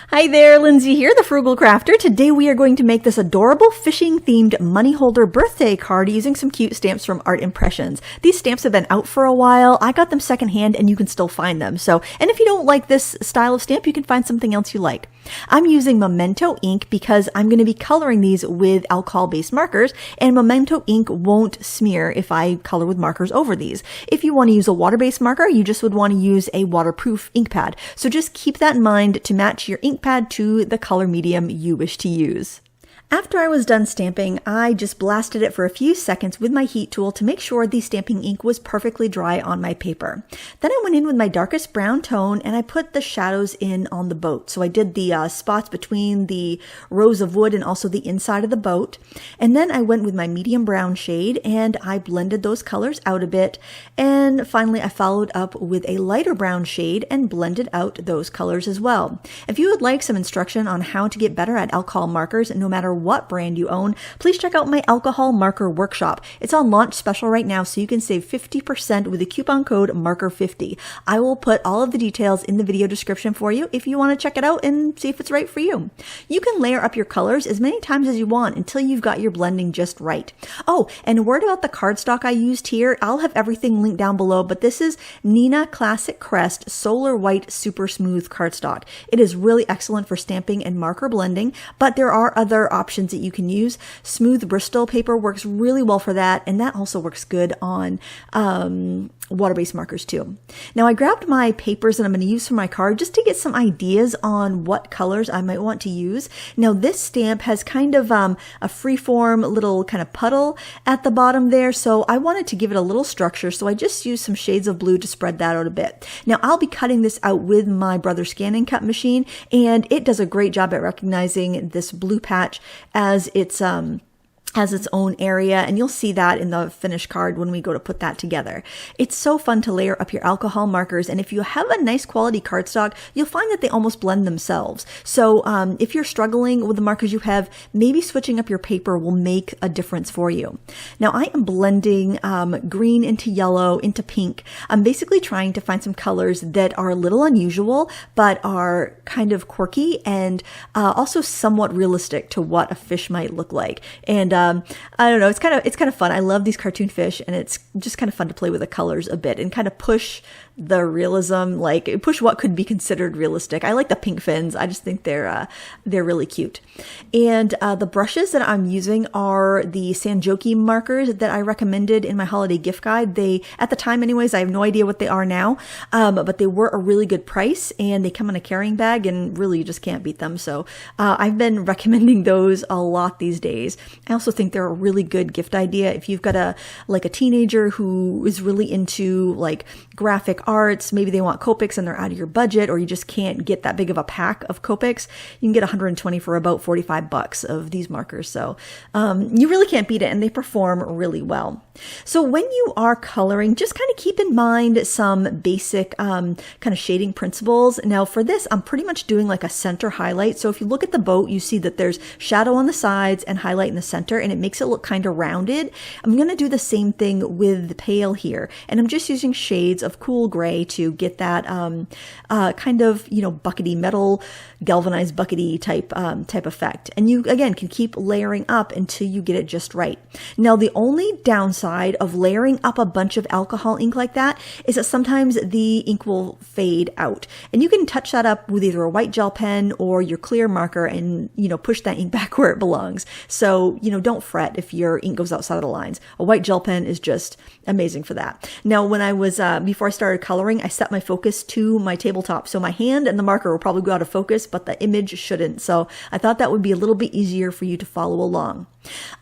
Hi there, Lindsay here, the Frugal Crafter. Today we are going to make this adorable fishing-themed money holder birthday card using some cute stamps from Art Impressions. These stamps have been out for a while. I got them secondhand and you can still find them. And if you don't like this style of stamp, you can find something else you like. I'm using Memento ink because I'm going to be coloring these with alcohol-based markers, and Memento ink won't smear if I color with markers over these. If you want to use a water-based marker, you just would want to use a waterproof ink pad. So just keep that in mind to match your ink pad to the color medium you wish to use. After I was done stamping, I just blasted it for a few seconds with my heat tool to make sure the stamping ink was perfectly dry on my paper. Then I went in with my darkest brown tone and I put the shadows in on the boat. So I did the spots between the rows of wood and also the inside of the boat. And then I went with my medium brown shade and I blended those colors out a bit. And finally I followed up with a lighter brown shade and blended out those colors as well. If you would like some instruction on how to get better at alcohol markers, no matter what brand you own, please check out my alcohol marker workshop. It's on launch special right now, so you can save 50% with the coupon code MARKER50. I will put all of the details in the video description for you if you want to check it out and see if it's right for you. You can layer up your colors as many times as you want until you've got your blending just right. Oh, and a word about the cardstock I used here. I'll have everything linked down below, but this is Nina Classic Crest Solar White Super Smooth cardstock. It is really excellent for stamping and marker blending, but there are other options that you can use. Smooth Bristol paper works really well for that, and that also works good on water-based markers too. Now I grabbed my papers that I'm going to use for my card just to get some ideas on what colors I might want to use. Now this stamp has kind of a free-form little kind of puddle at the bottom there, so I wanted to give it a little structure, so I just used some shades of blue to spread that out a bit. Now I'll be cutting this out with my Brother Scan and Cut machine, and it does a great job at recognizing this blue patch as its has its own area, and you'll see that in the finished card when we go to put that together. It's so fun to layer up your alcohol markers, and if you have a nice quality cardstock, you'll find that they almost blend themselves. So if you're struggling with the markers you have, maybe switching up your paper will make a difference for you. Now I am blending green into yellow into pink. I'm basically trying to find some colors that are a little unusual, but are kind of quirky and also somewhat realistic to what a fish might look like. And I don't know, it's kind of fun. I love these cartoon fish, and it's just kind of fun to play with the colors a bit and kind of push the realism, like push what could be considered realistic. I like the pink fins. I just think they're really cute. And the brushes that I'm using are the Sanjoki markers that I recommended in my holiday gift guide. They, at the time anyways, I have no idea what they are now, but they were a really good price, and they come in a carrying bag, and really you just can't beat them. So I've been recommending those a lot these days. I also think they're a really good gift idea if you've got a teenager who is really into like graphic arts. Maybe they want Copics and they're out of your budget, or you just can't get that big of a pack of Copics. You can get 120 for about 45 bucks of these markers. So you really can't beat it, and they perform really well. So when you are coloring, just kind of keep in mind some basic kind of shading principles. Now for this, I'm pretty much doing like a center highlight. So if you look at the boat, you see that there's shadow on the sides and highlight in the center, and it makes it look kind of rounded. I'm going to do the same thing with the pail here, and I'm just using shades of cool gray to get that kind of, buckety metal, galvanized buckety type effect. And you again can keep layering up until you get it just right. Now the only downside of layering up a bunch of alcohol ink like that is that sometimes the ink will fade out, and you can touch that up with either a white gel pen or your clear marker and push that ink back where it belongs. So don't fret if your ink goes outside of the lines. A white gel pen is just amazing for that. Now when I was before I started coloring, I set my focus to my tabletop, so my hand and the marker will probably go out of focus, but the image shouldn't. So I thought that would be a little bit easier for you to follow along.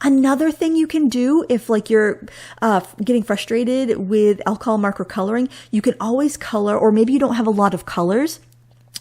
Another thing you can do if you're getting frustrated with alcohol marker coloring, you can always color, or maybe you don't have a lot of colors,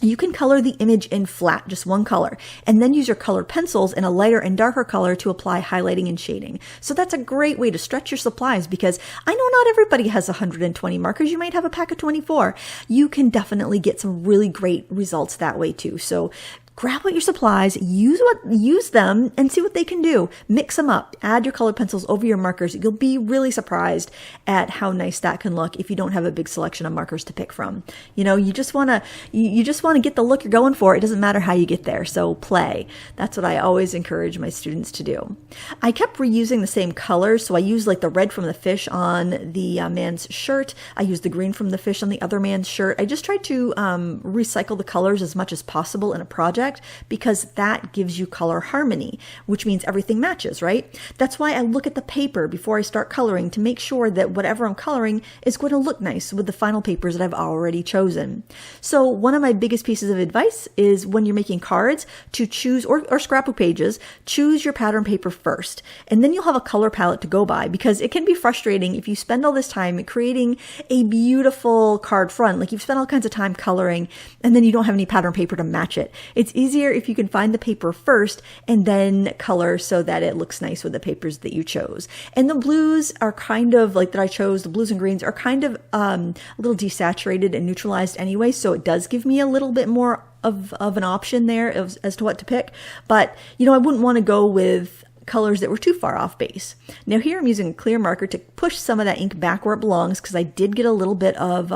you can color the image in flat, just one color, and then use your colored pencils in a lighter and darker color to apply highlighting and shading. So that's a great way to stretch your supplies, because I know not everybody has 120 markers. You might have a pack of 24. You can definitely get some really great results that way too. So grab what your supplies, use them and see what they can do. Mix them up, add your colored pencils over your markers. You'll be really surprised at how nice that can look if you don't have a big selection of markers to pick from. You know, you just want to get the look you're going for. It doesn't matter how you get there. So play. That's what I always encourage my students to do. I kept reusing the same colors. So I used like the red from the fish on the man's shirt. I used the green from the fish on the other man's shirt. I just tried to recycle the colors as much as possible in a project because that gives you color harmony, which means everything matches, right? That's why I look at the paper before I start coloring to make sure that whatever I'm coloring is going to look nice with the final papers that I've already chosen. So one of my biggest pieces of advice is when you're making cards to choose, or scrapbook pages, choose your pattern paper first. And then you'll have a color palette to go by, because it can be frustrating if you spend all this time creating a beautiful card front, like you've spent all kinds of time coloring and then you don't have any pattern paper to match it. It's easier if you can find the paper first and then color so that it looks nice with the papers that you chose. And the blues are kind of like that I chose, the blues and greens are kind of a little desaturated and neutralized anyway, so it does give me a little bit more of an option there as to what to pick. But, you know, I wouldn't want to go with colors that were too far off base. Now here I'm using a clear marker to push some of that ink back where it belongs, because I did get a little bit of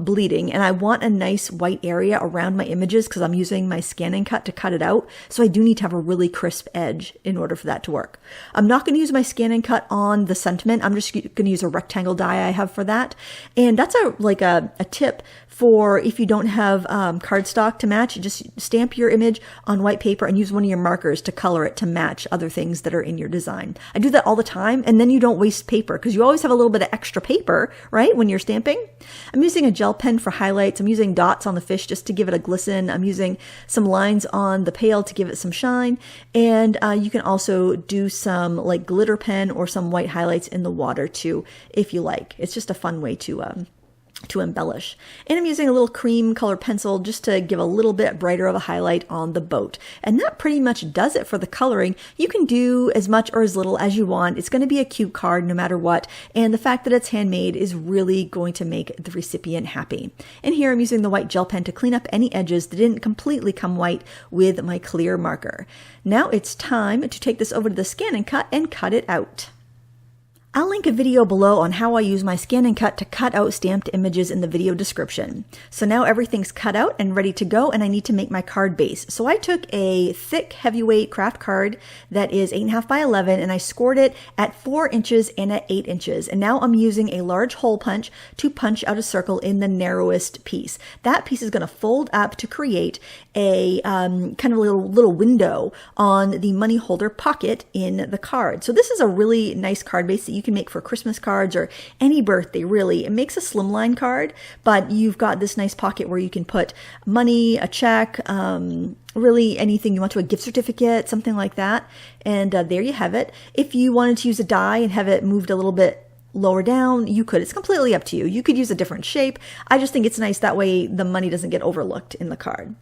bleeding, and I want a nice white area around my images because I'm using my scan and cut to cut it out. So I do need to have a really crisp edge in order for that to work. I'm not going to use my scan and cut on the sentiment. I'm just going to use a rectangle die I have for that. And that's a tip for if you don't have cardstock to match. Just stamp your image on white paper and use one of your markers to color it to match other things that are in your design. I do that all the time, and then you don't waste paper because you always have a little bit of extra paper, right, when you're stamping. I'm using a gel pen for highlights. I'm using dots on the fish just to give it a glisten. I'm using some lines on the pail to give it some shine. And you can also do some like glitter pen or some white highlights in the water too, if you like. It's just a fun way to embellish. And I'm using a little cream colored pencil just to give a little bit brighter of a highlight on the boat. And that pretty much does it for the coloring. You can do as much or as little as you want. It's going to be a cute card no matter what. And the fact that it's handmade is really going to make the recipient happy. And here I'm using the white gel pen to clean up any edges that didn't completely come white with my clear marker. Now it's time to take this over to the scan and cut it out. I'll link a video below on how I use my scan and cut to cut out stamped images in the video description. So now everything's cut out and ready to go, and I need to make my card base. So I took a thick heavyweight craft card that is 8.5 by 11, and I scored it at 4 inches and at 8 inches. And now I'm using a large hole punch to punch out a circle in the narrowest piece. That piece is going to fold up to create a kind of a little window on the money holder pocket in the card. So this is a really nice card base that you can make for Christmas cards or any birthday, really. It makes a slimline card, but you've got this nice pocket where you can put money, a check, really anything you want to, a gift certificate, something like that. And there you have it. If you wanted to use a die and have it moved a little bit lower down, you could. It's completely up to you. You could use a different shape. I just think it's nice that way the money doesn't get overlooked in the card.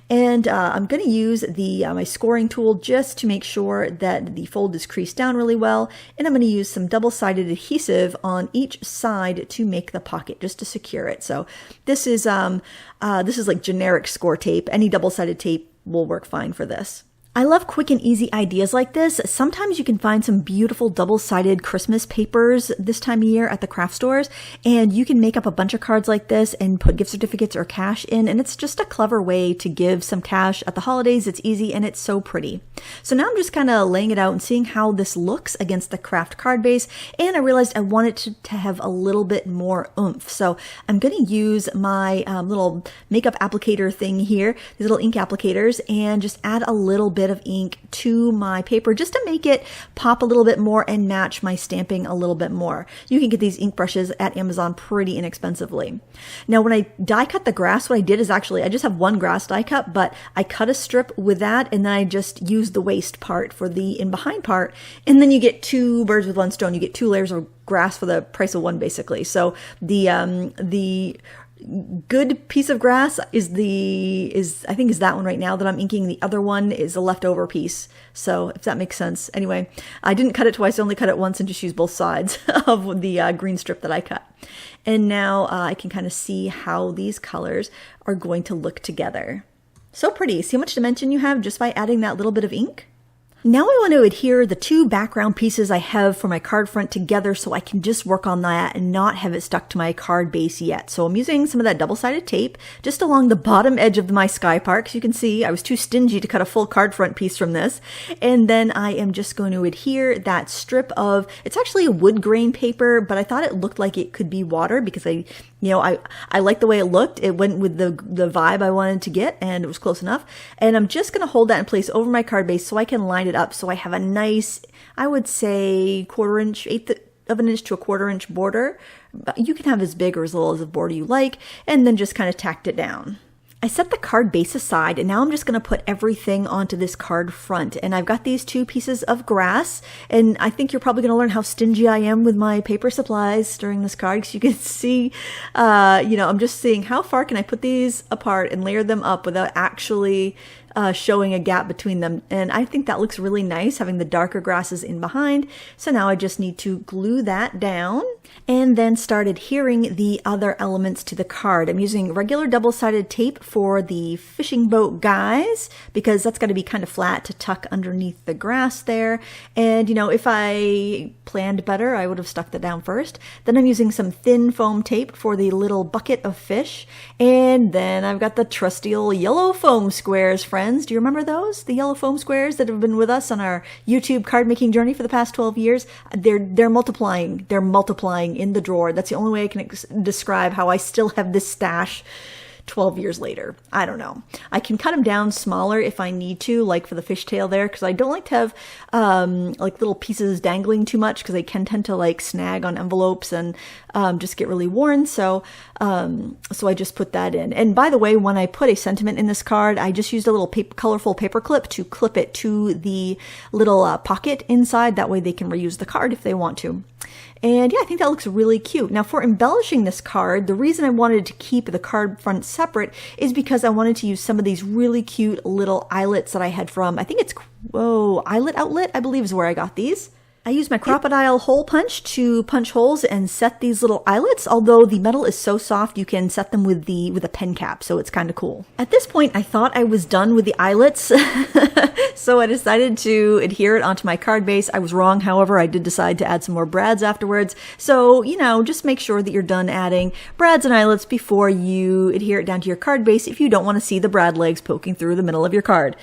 And I'm going to use my scoring tool just to make sure that the fold is creased down really well. And I'm going to use some double-sided adhesive on each side to make the pocket, just to secure it. So this is like generic score tape. Any double-sided tape will work fine for this. I love quick and easy ideas like this. Sometimes you can find some beautiful double-sided Christmas papers this time of year at the craft stores, and you can make up a bunch of cards like this and put gift certificates or cash in, and it's just a clever way to give some cash at the holidays. It's easy and it's so pretty. So now I'm just kind of laying it out and seeing how this looks against the craft card base, and I realized I wanted to have a little bit more oomph. So I'm going to use my little makeup applicator thing here, these little ink applicators, and just add a little bit of ink to my paper just to make it pop a little bit more and match my stamping a little bit more. You can get these ink brushes at Amazon pretty inexpensively. Now when I die cut the grass, what I did is actually, I just have one grass die cut, but I cut a strip with that, and then I just used the waste part for the in behind part, and then you get 2 birds with one stone. You get 2 layers of grass for the price of one, basically. So the good piece of grass is I think that one right now that I'm inking. The other one is a leftover piece. So if that makes sense. Anyway, I didn't cut it twice. I only cut it once and just used both sides of the green strip that I cut. And now I can kind of see how these colors are going to look together. So pretty. See how much dimension you have just by adding that little bit of ink? Now I want to adhere the two background pieces I have for my card front together so I can just work on that and not have it stuck to my card base yet. So I'm using some of that double-sided tape just along the bottom edge of my sky part. As you can see, I was too stingy to cut a full card front piece from this. And then I am just going to adhere that strip of, it's actually a wood grain paper, but I thought it looked like it could be water because I like the way it looked. It went with the vibe I wanted to get, and it was close enough. And I'm just going to hold that in place over my card base so I can line it up so I have a nice, I would say, 1/4 inch, 1/8 of an inch to a 1/4 inch border. You can have as big or as little as a border you like, and then just kind of tacked it down. I set the card base aside, and now I'm just going to put everything onto this card front. And I've got these 2 pieces of grass, and I think you're probably going to learn how stingy I am with my paper supplies during this card, because you can see, I'm just seeing how far can I put these apart and layer them up without actually showing a gap between them. And I think that looks really nice, having the darker grasses in behind. So now I just need to glue that down and then start adhering the other elements to the card. I'm using regular double-sided tape for the fishing boat guys because that's got to be kind of flat to tuck underneath the grass there. And, if I planned better, I would have stuck that down first. Then I'm using some thin foam tape for the little bucket of fish. And then I've got the trusty old yellow foam squares, friends. Do you remember those? The yellow foam squares that have been with us on our YouTube card making journey for the past 12 years? They're multiplying. They're multiplying in the drawer. That's the only way I can describe how I still have this stash 12 years later. I don't know. I can cut them down smaller if I need to, like for the fishtail there, because I don't like to have like little pieces dangling too much because they can tend to like snag on envelopes and just get really worn. So I just put that in. And by the way, when I put a sentiment in this card, I just used a little colorful paper clip to clip it to the little pocket inside. That way they can reuse the card if they want to. And yeah, I think that looks really cute. Now for embellishing this card, the reason I wanted to keep the card front separate is because I wanted to use some of these really cute little eyelets that I had from, I think it's, Eyelet Outlet, I believe is where I got these. I used my crocodile hole punch to punch holes and set these little eyelets, although the metal is so soft you can set them with a pen cap, so it's kind of cool. At this point, I thought I was done with the eyelets, so I decided to adhere it onto my card base. I was wrong, however, I did decide to add some more brads afterwards. So, just make sure that you're done adding brads and eyelets before you adhere it down to your card base if you don't want to see the brad legs poking through the middle of your card.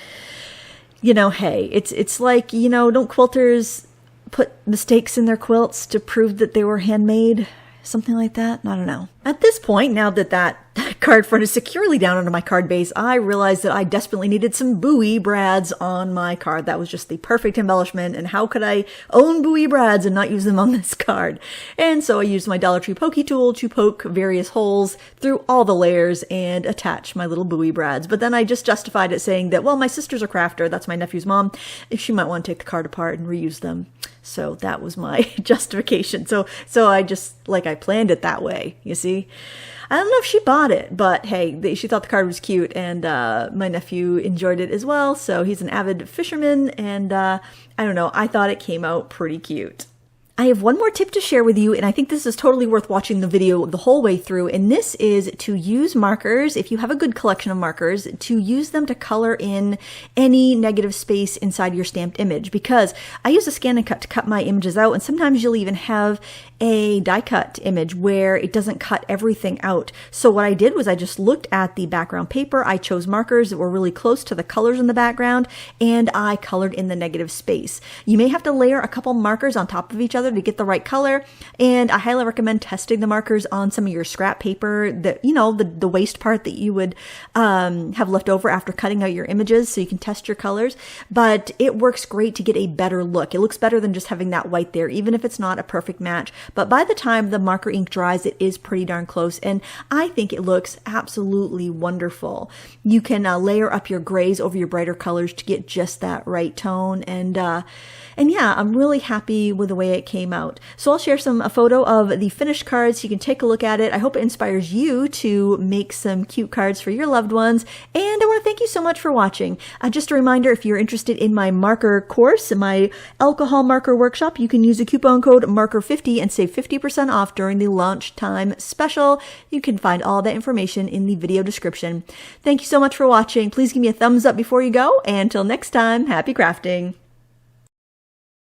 Hey, it's like, don't quilters put mistakes in their quilts to prove that they were handmade? Something like that? I don't know. At this point, now that card front is securely down onto my card base, I realized that I desperately needed some buoy brads on my card. That was just the perfect embellishment, and how could I own buoy brads and not use them on this card? And so I used my Dollar Tree pokey tool to poke various holes through all the layers and attach my little buoy brads. But then I just justified it saying that, well, my sister's a crafter, that's my nephew's mom, if she might want to take the card apart and reuse them. So that was my justification. So I just, I planned it that way, you see? I don't know if she bought it, but hey, she thought the card was cute, and my nephew enjoyed it as well. So he's an avid fisherman, and I don't know, I thought it came out pretty cute. I have one more tip to share with you, and I think this is totally worth watching the video the whole way through, and this is to use markers, if you have a good collection of markers, to use them to color in any negative space inside your stamped image, because I use a scan and cut to cut my images out, and sometimes you'll even have a die cut image where it doesn't cut everything out. So what I did was I just looked at the background paper, I chose markers that were really close to the colors in the background, and I colored in the negative space. You may have to layer a couple markers on top of each other to get the right color, and I highly recommend testing the markers on some of your scrap paper, that the waste part that you would have left over after cutting out your images, so you can test your colors. But it works great to get a better look. It looks better than just having that white there, even if it's not a perfect match. But by the time the marker ink dries, it is pretty darn close, and I think it looks absolutely wonderful. You can layer up your grays over your brighter colors to get just that right tone, and yeah, I'm really happy with the way it came came out. So I'll share a photo of the finished cards so you can take a look at it. I hope it inspires you to make some cute cards for your loved ones. And I want to thank you so much for watching. Just a reminder, if you're interested in my marker course, my alcohol marker workshop, you can use the coupon code MARKER50 and save 50% off during the launch time special. You can find all that information in the video description. Thank you so much for watching. Please give me a thumbs up before you go. And until next time, happy crafting.